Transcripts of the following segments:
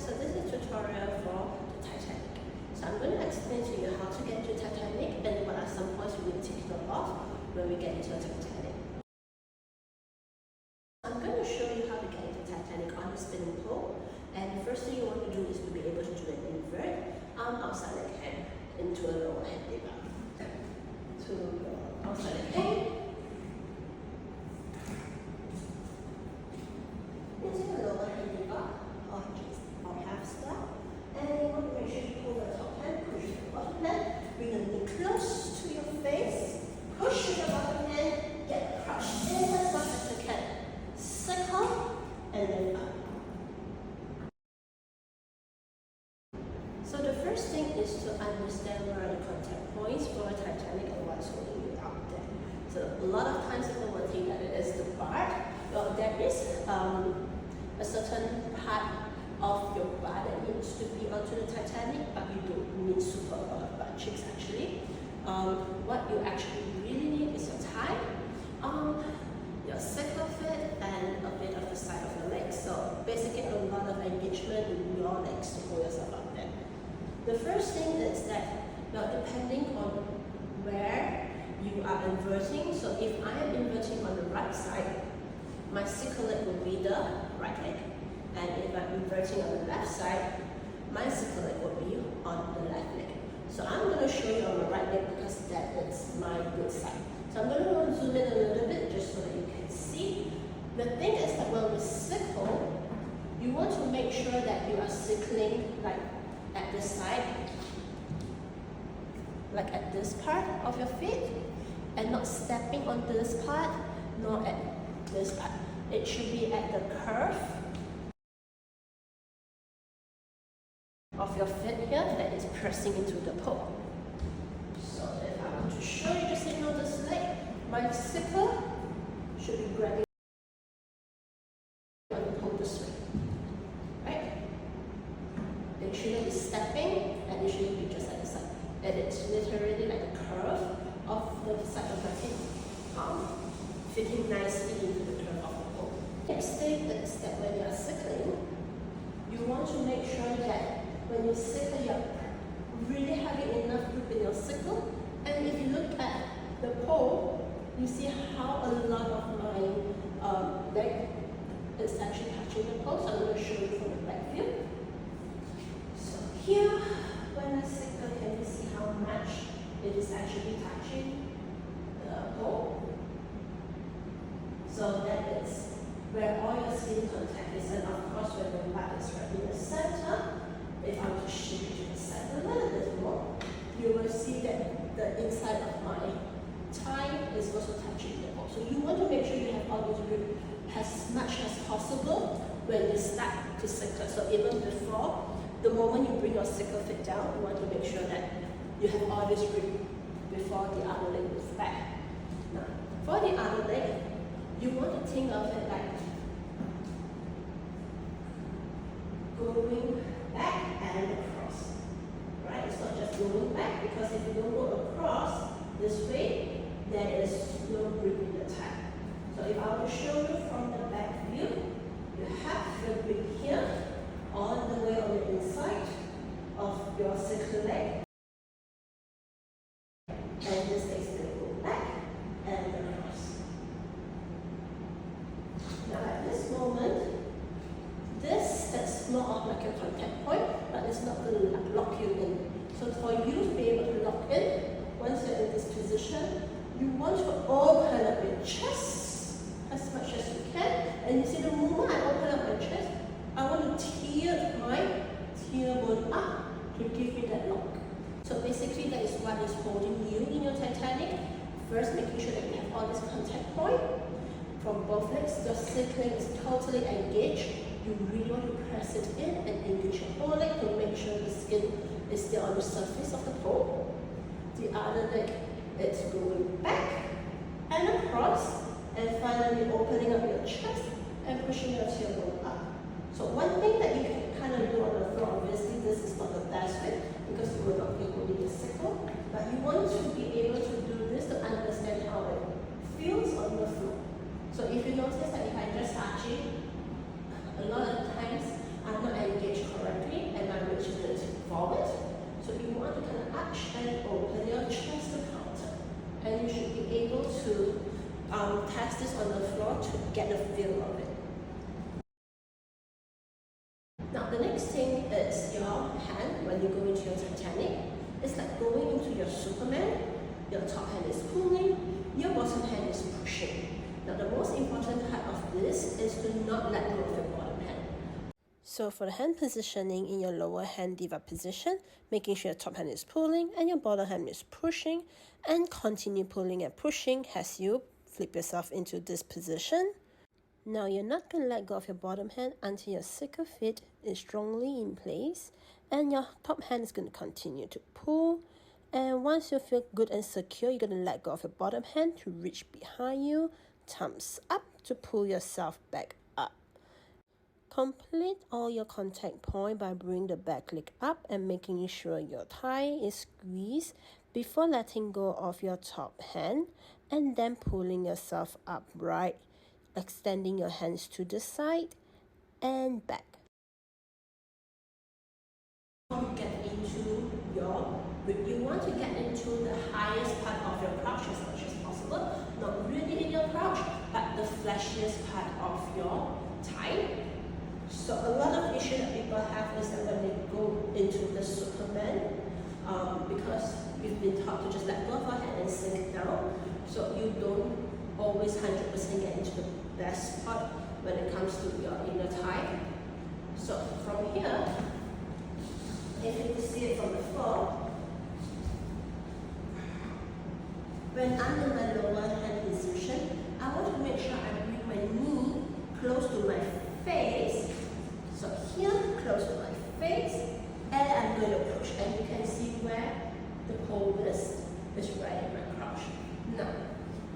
So this is a tutorial for the Titanic. So I'm going to explain to you how to get into Titanic and what are some points we need to take note of when we get into the Titanic. I'm going to show you how to get into Titanic on the spinning pole. And the first thing you want to do is to be able to do an invert arm outside leg hand into a lower hand lever. To your outside leg hand. Into the lower hand lever or half step. And you want to make sure you pull the top hand, push the bottom hand, bring the knee close to your face, push with the bottom hand, get crushed in as much as you can. Circle and then up. So the first thing is to understand where are the contact points for a Titanic and what's holding you out there. So a lot of times people will think that it is the bar. Well, there is a certain part of your bar that needs to be onto the Titanic, but you don't need super a lot of butt cheeks actually. What you actually really need is your thigh, your circle fit, and a bit of the side of your legs. So basically a lot of engagement in your legs to hold yourself up there. The first thing is that, well, depending on where you are inverting, so if I am inverting on the right side, my circle leg will be the right leg. And if I'm inverting on the left side, my circle leg will be on the left leg. So I'm going to show you on the right leg because that is my good side. So I'm going to zoom in a little bit just so that you can see. The thing is that when we circle, you want to make sure that you are circling like at the side, like at this part of your feet, and not stepping on this part, nor at this part. It should be at the curve of your foot here that is pressing into the pole. So if I want to show you the signal this leg, my circle should be grabbing on the pole this way. Right? It shouldn't be stepping and it shouldn't be just at the side. And it's literally like a curve of the side of my feet, fitting nicely into the curve of the pole. Next thing is that when you are circling, you want to make sure that when you circle, you're really having enough grip in your circle. And if you look at the pole, you see how a lot of my leg is actually touching the pole. So I'm going to show you from the back view. So here, when I circle, can you see how much it is actually touching the pole? So that is where all your skin contact is, and of course when the butt is right in the center. If I were to shift it to the side a little bit more, you will see that the inside of my thigh is also touching the pole. So you want to make sure you have all this grip as much as possible when you start to circle. So even before, the moment you bring your circle fit down, you want to make sure that you have all this grip before the other leg moves back. Now, for the other leg, you want to think of it like going back and across, right? It's not just going back, because if you don't go across this way, there is no grip in the thigh. So if I were to show you from the back view, you have the grip here, all the way on the inside of your circle leg, and this is going to go back and across. Now at this moment, this is more of like a contact point, but it's not going to lock you in. So for you to be able to lock in, once you're in this position, you want to open up your chest as much as you can. And you see the moment I open up my chest, I want to tear my tailbone up to give me that lock. So basically that is what is holding you in your Titanic. First, making sure that you have all this contact point from both legs. Your circling is totally engaged. You really want to press it in and engage your whole leg to make sure the skin is still on the surface of the pole. The other leg is going back and across, and finally opening up your chest and pushing your tailbone up. So one thing that you can kind of do on the floor, obviously this is not the best way because you will not be holding a circle, but you want to be able to do this to understand how it feels on the floor. So if you notice that if I just archy, a lot of times I'm not engaged correctly. to get the feel of it. Now the next thing is your hand when you go into your Titanic. It's like going into your Superman. Your top hand is pulling, your bottom hand is pushing. Now the most important part of this is to not let go of your bottom hand. So for the hand positioning in your lower hand diva position, making sure your top hand is pulling and your bottom hand is pushing, and continue pulling and pushing as you flip yourself into this position. Now you're not going to let go of your bottom hand until your second feet is strongly in place, and your top hand is going to continue to pull. And once you feel good and secure, you're going to let go of your bottom hand to reach behind you, thumbs up to pull yourself back up. Complete all your contact point by bringing the back leg up and making sure your thigh is squeezed before letting go of your top hand, and then pulling yourself upright, extending your hands to the side and back. You want to get into the highest part of your crouch as much as possible, not really in your crouch, but the fleshiest part of your thigh. So a lot of issue that people have is that when they go into the Superman, because we've been taught to just let go of our head and sink down, so you don't always 100% get into the best part when it comes to your inner thigh. So from here, if you can see it from the floor, when I'm in my lower hand position, I want to make sure I bring my knee close to my face. So here, close to my face, and I'm going to push. And you can see where the pole is right in my crouch. Now,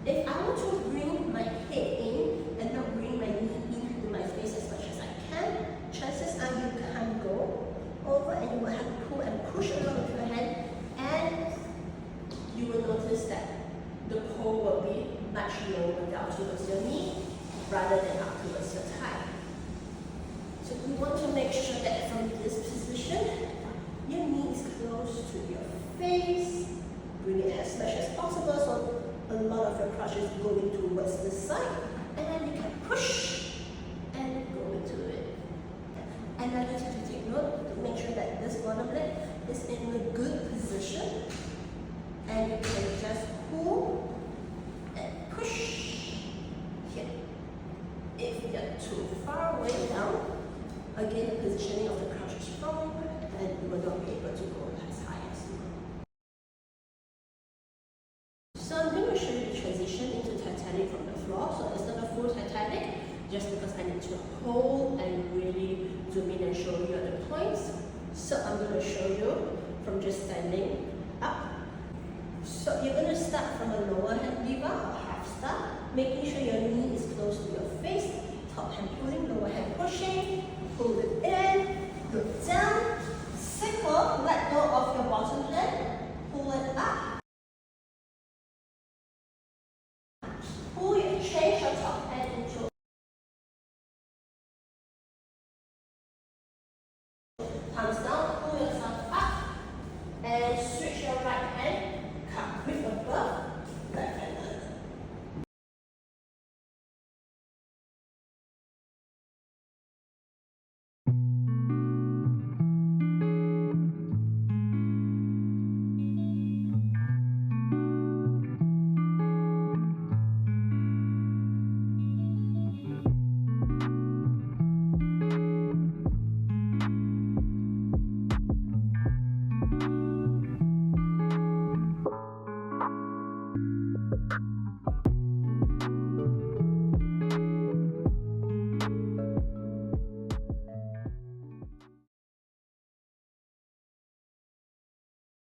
if I want to bring my head in and not bring my knee into my face as much as I can, chances are you can go over and you will have to pull and push along with your hand, and you will notice that the pole will be much lower down towards your knee rather than up towards your thigh. So we want to make sure that from this position, your knee is close to your face. Bring it as much as possible so a lot of your crouch is going towards the side, and then you can push and go into it. Another thing to take note, to make sure that this bottom leg is in a good position, and you can just pull and push here. If you get too far away down, again the positioning of the crouch is wrong, and you will not be able to go as high as you go. So I'm going to show you the transition into Titanic from the floor. So it's not a full Titanic, just because I need to hold and really zoom in and show you the points. So I'm going to show you from just standing up. So you're going to start from a lower hand diva or half start, making sure your knee is close to your face, top hand pulling, lower hand pushing, pull it in, look down, circle, let go of your bottom hand, pull it up. Change your top hand into thumbs down.